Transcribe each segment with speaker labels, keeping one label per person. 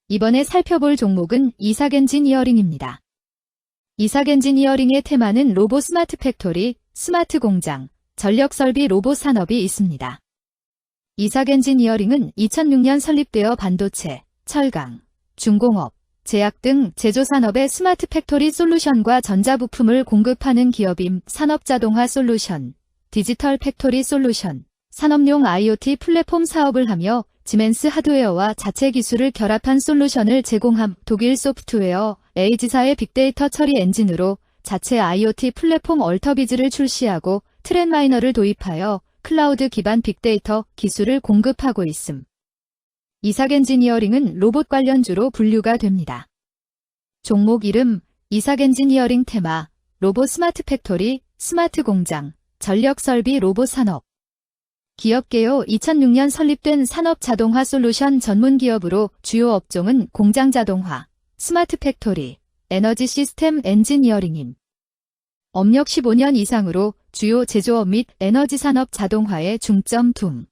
Speaker 1: 이번에 살펴볼 종목은 이삭엔지니어링입니다. 이삭엔지니어링의 테마는 로봇 스마트 팩토리, 스마트 공장, 전력설비 로봇 산업이 있습니다. 이삭엔지니어링은 2006년 설립되어 반도체, 철강, 중공업, 제약 등 제조산업의 스마트 팩토리 솔루션과 전자부품을 공급하는 기업임. 산업자동화 솔루션, 디지털 팩토리 솔루션, 산업용 IoT 플랫폼 사업을 하며 지멘스 하드웨어와 자체 기술을 결합한 솔루션을 제공함. 독일 소프트웨어 에이지사의 빅데이터 처리 엔진으로 자체 IoT 플랫폼 얼터비즈를 출시하고 트렌마이너를 도입하여 클라우드 기반 빅데이터 기술을 공급하고 있음. 이삭엔지니어링은 로봇 관련주로 분류가 됩니다. 종목 이름, 이삭엔지니어링 테마, 로봇 스마트 팩토리, 스마트 공장, 전력 설비 로봇 산업. 기업 개요 2006년 설립된 산업 자동화 솔루션 전문 기업으로 주요 업종은 공장 자동화, 스마트 팩토리, 에너지 시스템 엔지니어링임. 업력 15년 이상으로 주요 제조업 및 에너지 산업 자동화에 중점 둠.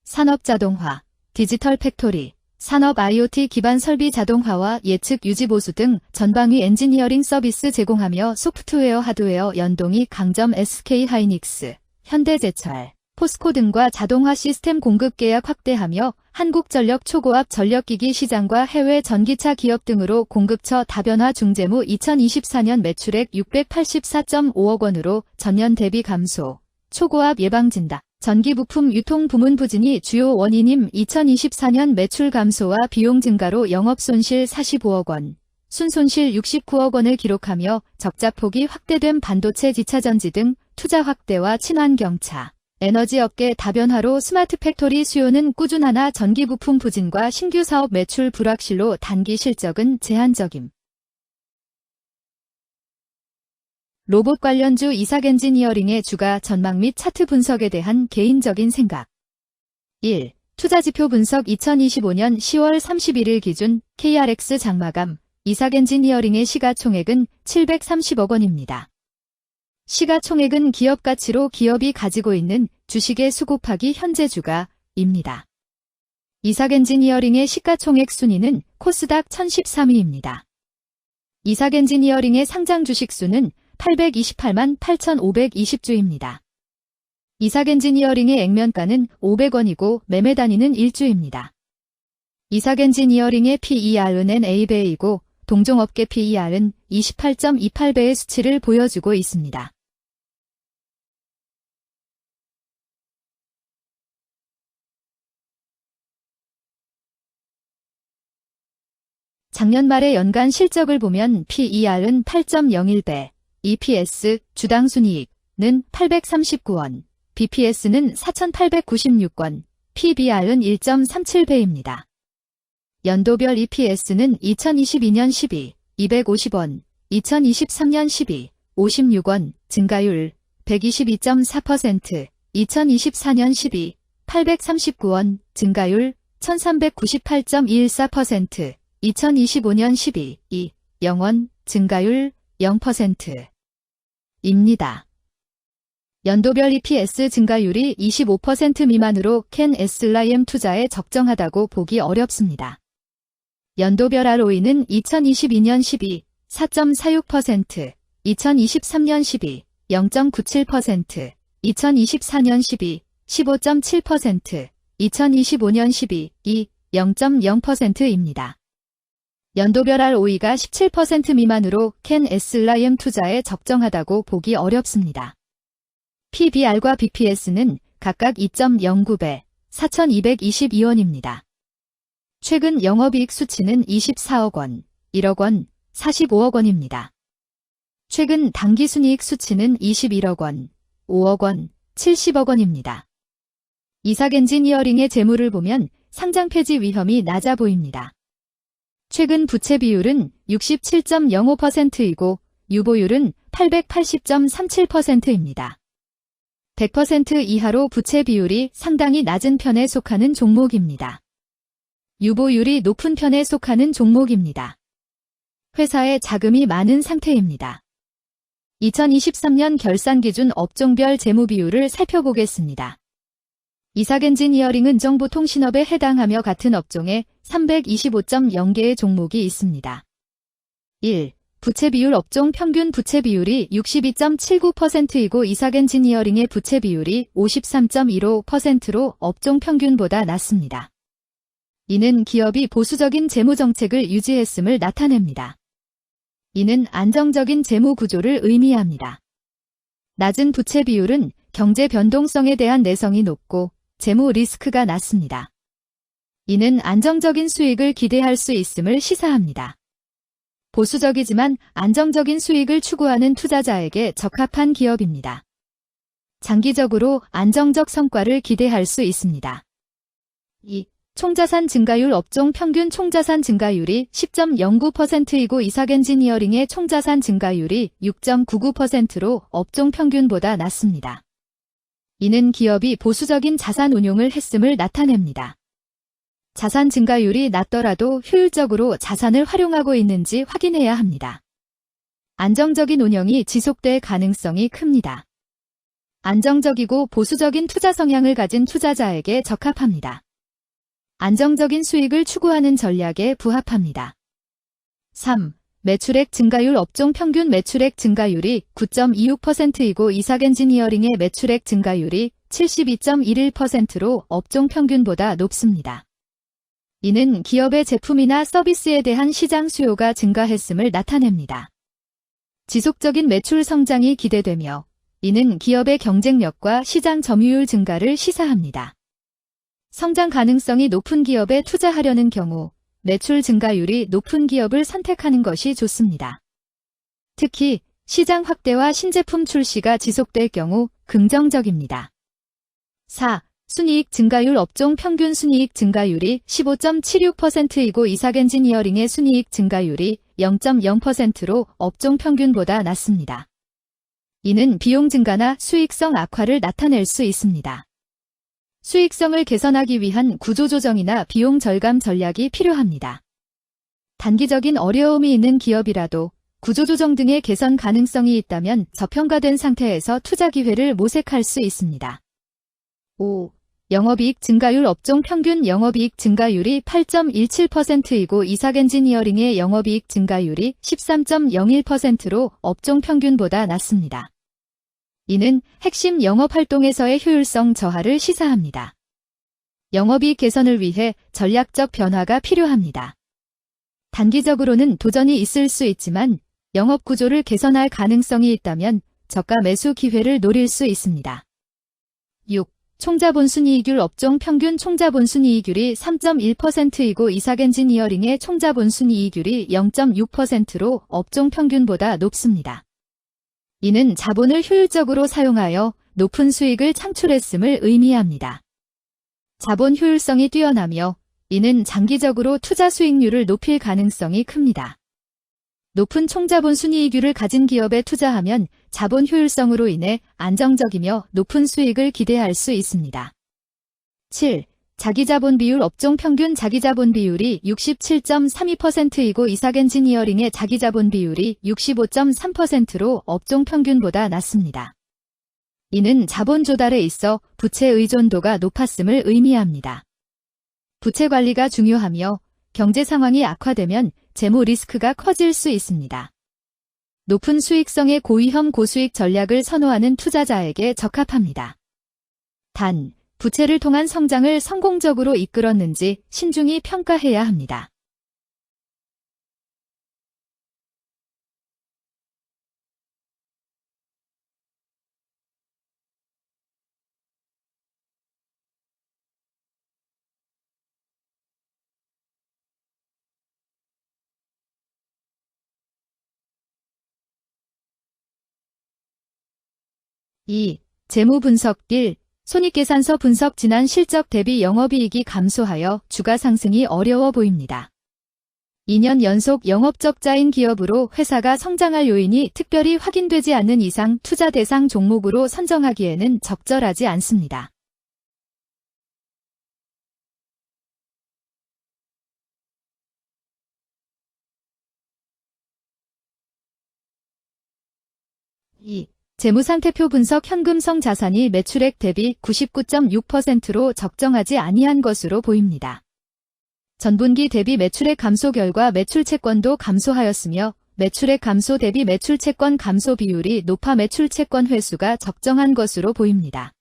Speaker 1: 산업 자동화, 디지털 팩토리, 산업 IoT 기반 설비 자동화와 예측 유지 보수 등 전방위 엔지니어링 서비스 제공하며 소프트웨어 하드웨어 연동이 강점. SK하이닉스, 현대제철, 포스코 등과 자동화 시스템 공급 계약 확대하며 한국전력 초고압 전력기기 시장과 해외 전기차 기업 등으로 공급처 다변화 중재무. 2024년 매출액 684.5억 원으로 전년 대비 감소. 초고압 예방진다. 전기부품 유통 부문 부진이 주요 원인임. 2024년 매출 감소와 비용 증가로 영업손실 45억 원, 순손실 69억 원을 기록하며 적자폭이 확대된 반도체 지차전지 등 투자 확대와 친환경차, 에너지업계 다변화로 스마트 팩토리 수요는 꾸준하나 전기부품 부진과 신규 사업 매출 불확실로 단기 실적은 제한적임. 로봇 관련주 이삭엔지니어링의 주가 전망 및 차트 분석에 대한 개인적인 생각. 1. 투자지표 분석. 2025년 10월 31일 기준 KRX 장마감 이삭엔지니어링의 시가총액은 730억 원입니다. 시가총액은 기업가치로 기업이 가지고 있는 주식의 수 곱하기 현재 주가입니다. 이삭엔지니어링의 시가총액 순위는 코스닥 1013위입니다. 이삭엔지니어링의 상장 주식 수는 828만 8,520주입니다. 이삭엔지니어링의 액면가는 500원이고 매매 단위는 1주입니다. 이삭엔지니어링의 PER은 A배이고 동종업계 PER은 28.28배의 수치를 보여주고 있습니다. 작년 말의 연간 실적을 보면 PER은 8.01배, EPS, 주당 순이익은 839원, BPS는 4,896원, PBR은 1.37배입니다. 연도별 EPS는 2022년 12, 250원, 2023년 12, 56원, 증가율 122.4%, 2024년 12, 839원, 증가율 1398.24%, 2025년 12, 2, 0원, 증가율 0%. 입니다. 연도별 EPS 증가율이 25% 미만으로 캔 SLIM 투자에 적정하다고 보기 어렵습니다. 연도별 ROE는 2022년 12, 4.46%, 2023년 12, 0.97%, 2024년 12, 15.7%, 2025년 12, 2, 0.0%입니다. 연도별 ROE가 17% 미만으로 캔 SLIM 투자에 적정하다고 보기 어렵습니다. PBR과 BPS는 각각 2.09배, 4,222원입니다. 최근 영업이익 수치는 24억 원, 1억 원, 45억 원입니다. 최근 당기순이익 수치는 21억 원, 5억 원, 70억 원입니다. 이삭엔지니어링의 재물을 보면 상장 폐지 위험이 낮아 보입니다. 최근 부채 비율은 67.05%이고 유보율은 880.37%입니다. 100% 이하로 부채 비율이 상당히 낮은 편에 속하는 종목입니다. 유보율이 높은 편에 속하는 종목입니다. 회사에 자금이 많은 상태입니다. 2023년 결산 기준 업종별 재무 비율을 살펴보겠습니다. 이삭엔지니어링은 정보통신업에 해당하며 같은 업종에 325.0개의 종목이 있습니다. 1. 부채 비율 업종 평균 부채 비율이 62.79%이고 이삭엔지니어링의 부채 비율이 53.15%로 업종 평균보다 낮습니다. 이는 기업이 보수적인 재무 정책을 유지했음을 나타냅니다. 이는 안정적인 재무 구조를 의미합니다. 낮은 부채 비율은 경제 변동성에 대한 내성이 높고 재무 리스크가 낮습니다. 이는 안정적인 수익을 기대할 수 있음을 시사합니다. 보수적이지만 안정적인 수익을 추구하는 투자자에게 적합한 기업입니다. 장기적으로 안정적 성과를 기대할 수 있습니다. 2. 총자산 증가율 업종 평균 총자산 증가율이 10.09%이고 이삭엔지니어링의 총자산 증가율이 6.99%로 업종 평균보다 낮습니다. 이는 기업이 보수적인 자산 운용을 했음을 나타냅니다. 자산 증가율이 낮더라도 효율적으로 자산을 활용하고 있는지 확인해야 합니다. 안정적인 운영이 지속될 가능성이 큽니다. 안정적이고 보수적인 투자 성향을 가진 투자자에게 적합합니다. 안정적인 수익을 추구하는 전략에 부합합니다. 3. 매출액 증가율 업종 평균 매출액 증가율이 9.26%이고 이삭엔지니어링의 매출액 증가율이 72.11%로 업종 평균보다 높습니다. 이는 기업의 제품이나 서비스에 대한 시장 수요가 증가했음을 나타냅니다. 지속적인 매출 성장이 기대되며 이는 기업의 경쟁력과 시장 점유율 증가를 시사합니다. 성장 가능성이 높은 기업에 투자하려는 경우 매출 증가율이 높은 기업을 선택하는 것이 좋습니다. 특히 시장 확대와 신제품 출시가 지속될 경우 긍정적입니다. 4. 순이익 증가율 업종 평균 순이익 증가율이 15.76%이고 이삭엔지니어링의 순이익 증가율이 0.0%로 업종 평균보다 낮습니다. 이는 비용 증가나 수익성 악화를 나타낼 수 있습니다. 수익성을 개선하기 위한 구조조정이나 비용 절감 전략이 필요합니다. 단기적인 어려움이 있는 기업이라도 구조조정 등의 개선 가능성이 있다면 저평가된 상태에서 투자 기회를 모색할 수 있습니다. 5. 영업이익 증가율 업종 평균 영업이익 증가율이 8.17%이고 이삭엔지니어링의 영업이익 증가율이 13.01%로 업종 평균보다 낮습니다. 이는 핵심 영업활동에서의 효율성 저하를 시사합니다. 영업이익 개선을 위해 전략적 변화가 필요합니다. 단기적으로는 도전이 있을 수 있지만 영업구조를 개선할 가능성이 있다면 저가 매수 기회를 노릴 수 있습니다. 6. 총자본순이익률 업종 평균 총자본순이익률이 3.1%이고 이삭엔지니어링의 총자본순이익률이 0.6%로 업종 평균보다 높습니다. 이는 자본을 효율적으로 사용하여 높은 수익을 창출했음을 의미합니다. 자본 효율성이 뛰어나며 이는 장기적으로 투자 수익률을 높일 가능성이 큽니다. 높은 총자본 순이익률을 가진 기업에 투자하면 자본 효율성으로 인해 안정적이며 높은 수익을 기대할 수 있습니다. 7. 자기자본 비율 업종 평균 자기자본 비율이 67.32%이고 이삭엔지니어링의 자기자본 비율이 65.3%로 업종 평균보다 낮습니다. 이는 자본 조달에 있어 부채 의존도가 높았음을 의미합니다. 부채 관리가 중요하며 경제 상황이 악화되면 재무 리스크가 커질 수 있습니다. 높은 수익성의 고위험 고수익 전략을 선호하는 투자자에게 적합합니다. 단, 부채를 통한 성장을 성공적으로 이끌었는지 신중히 평가해야 합니다. (2) 재무 분석 1. 손익계산서 분석 지난 실적 대비 영업이익이 감소하여 주가 상승이 어려워 보입니다. 2년 연속 영업적자인 기업으로 회사가 성장할 요인이 특별히 확인되지 않는 이상 투자 대상 종목으로 선정하기에는 적절하지 않습니다. (2) 재무상태표 분석 현금성 자산이 매출액 대비 99.6%로 적정하지 아니한 것으로 보입니다. 전분기 대비 매출액 감소 결과 매출채권도 감소하였으며 매출액 감소 대비 매출채권 감소 비율이 높아 매출채권 회수가 적정한 것으로 보입니다.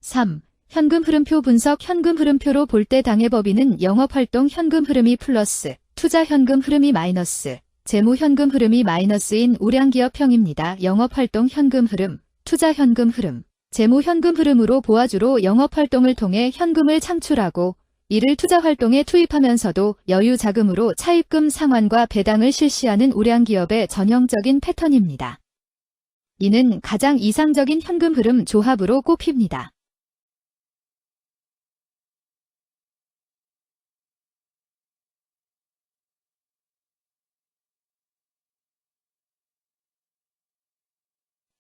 Speaker 1: (3) 현금 흐름표 분석 현금 흐름표로 볼 때 당해법인은 영업활동 현금 흐름이 플러스, 투자 현금 흐름이 마이너스, 재무 현금 흐름이 마이너스인 우량기업형입니다. 영업활동 현금 흐름, 투자 현금 흐름, 재무 현금 흐름으로 보아주로 영업활동을 통해 현금을 창출하고 이를 투자활동에 투입하면서도 여유 자금으로 차입금 상환과 배당을 실시하는 우량기업의 전형적인 패턴입니다. 이는 가장 이상적인 현금 흐름 조합으로 꼽힙니다.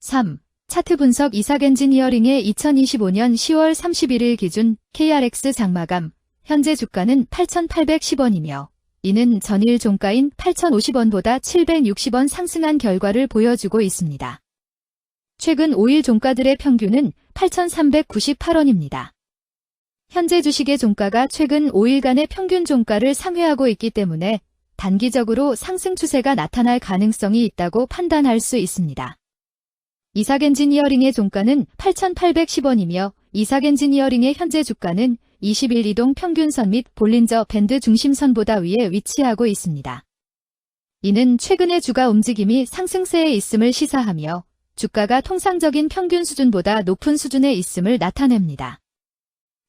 Speaker 1: (3) 차트 분석 이삭엔지니어링의 2025년 10월 31일 기준 KRX 장마감, 현재 주가는 8,810원이며 이는 전일 종가인 8,050원보다 760원 상승한 결과를 보여주고 있습니다. 최근 5일 종가들의 평균은 8,398원입니다. 현재 주식의 종가가 최근 5일간의 평균 종가를 상회하고 있기 때문에 단기적으로 상승 추세가 나타날 가능성이 있다고 판단할 수 있습니다. 이삭엔지니어링의 종가는 8,810원이며 이삭엔지니어링의 현재 주가는 20일 이동 평균선 및 볼린저 밴드 중심선보다 위에 위치하고 있습니다. 이는 최근의 주가 움직임이 상승세에 있음을 시사하며 주가가 통상적인 평균 수준보다 높은 수준에 있음을 나타냅니다.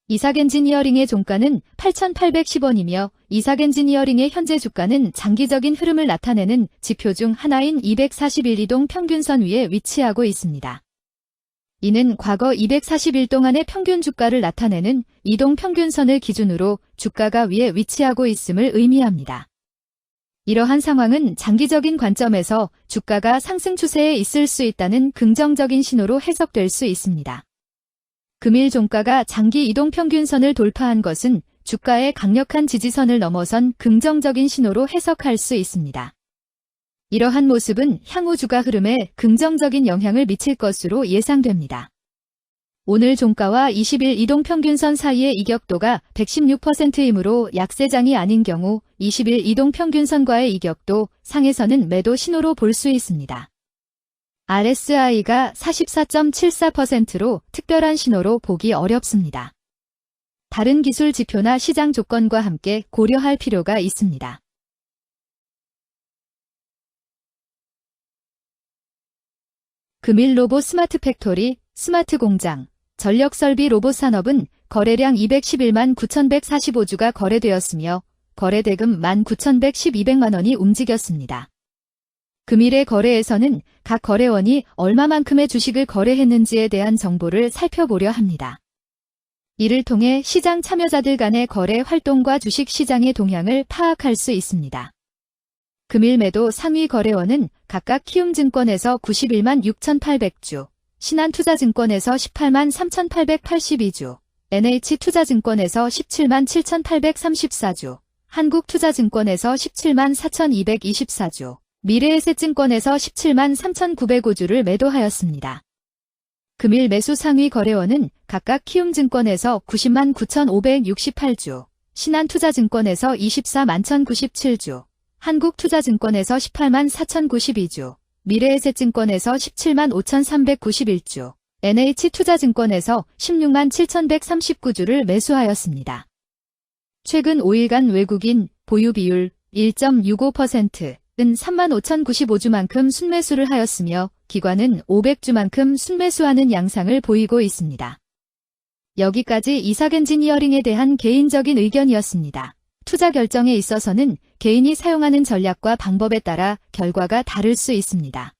Speaker 1: 이삭엔지니어링의 종가는 8,810원이며 이삭엔지니어링의 현재 주가는 장기적인 흐름을 나타내는 지표 중 하나인 241 이동 평균선 위에 위치하고 있습니다. 이는 과거 240일 동안의 평균 주가를 나타내는 이동 평균선을 기준으로 주가가 위에 위치하고 있음을 의미합니다. 이러한 상황은 장기적인 관점에서 주가가 상승 추세에 있을 수 있다는 긍정적인 신호로 해석될 수 있습니다. 금일 종가가 장기 이동 평균선을 돌파한 것은 주가의 강력한 지지선을 넘어선 긍정적인 신호로 해석할 수 있습니다. 이러한 모습은 향후 주가 흐름에 긍정적인 영향을 미칠 것으로 예상됩니다. 오늘 종가와 20일 이동평균선 사이의 이격도가 116%이므로 약세장이 아닌 경우 20일 이동평균선과의 이격도 상에서는 매도 신호로 볼 수 있습니다. RSI가 44.74%로 특별한 신호로 보기 어렵습니다. 다른 기술 지표나 시장 조건과 함께 고려할 필요가 있습니다. 금일 로봇 스마트 팩토리, 스마트 공장, 전력 설비 로봇 산업은 거래량 211만 9,145주가 거래되었으며 거래대금 19,112백만 원이 움직였습니다. 금일의 거래에서는 각 거래원이 얼마만큼의 주식을 거래했는지에 대한 정보를 살펴보려 합니다. 이를 통해 시장 참여자들 간의 거래 활동과 주식 시장의 동향을 파악할 수 있습니다. 금일 매도 상위 거래원은 각각 키움증권에서 91만 6,800주, 신한투자증권에서 18만 3,882주, NH투자증권에서 17만 7,834주, 한국투자증권에서 17만 4,224주, 미래에셋증권에서 17만 3,905주를 매도하였습니다. 금일 매수 상위 거래원은 각각 키움증권에서 90만 9,568주, 신한투자증권에서 24만 1,097주, 한국투자증권에서 18만 4,092주, 미래에셋증권에서 17만 5,391주, NH투자증권에서 16만 7,139주를 매수하였습니다. 최근 5일간 외국인 보유 비율 1.65%은 3만 5,095주만큼 순매수를 하였으며 기관은 500주만큼 순매수하는 양상을 보이고 있습니다. 여기까지 이삭엔지니어링에 대한 개인적인 의견이었습니다. 투자 결정에 있어서는 개인이 사용하는 전략과 방법에 따라 결과가 다를 수 있습니다.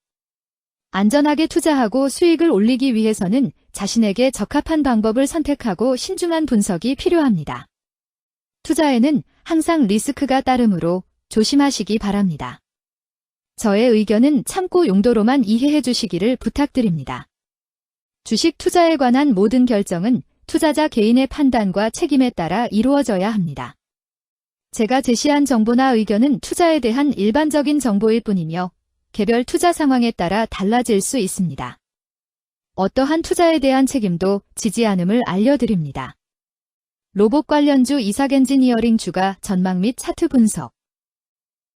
Speaker 1: 안전하게 투자하고 수익을 올리기 위해서는 자신에게 적합한 방법을 선택하고 신중한 분석이 필요합니다. 투자에는 항상 리스크가 따르므로 조심하시기 바랍니다. 저의 의견은 참고 용도로만 이해해 주시기를 부탁드립니다. 주식 투자에 관한 모든 결정은 투자자 개인의 판단과 책임에 따라 이루어져야 합니다. 제가 제시한 정보나 의견은 투자에 대한 일반적인 정보일 뿐이며 개별 투자 상황에 따라 달라질 수 있습니다. 어떠한 투자에 대한 책임도 지지 않음을 알려드립니다. 로봇 관련주 이삭엔지니어링 주가 전망 및 차트 분석.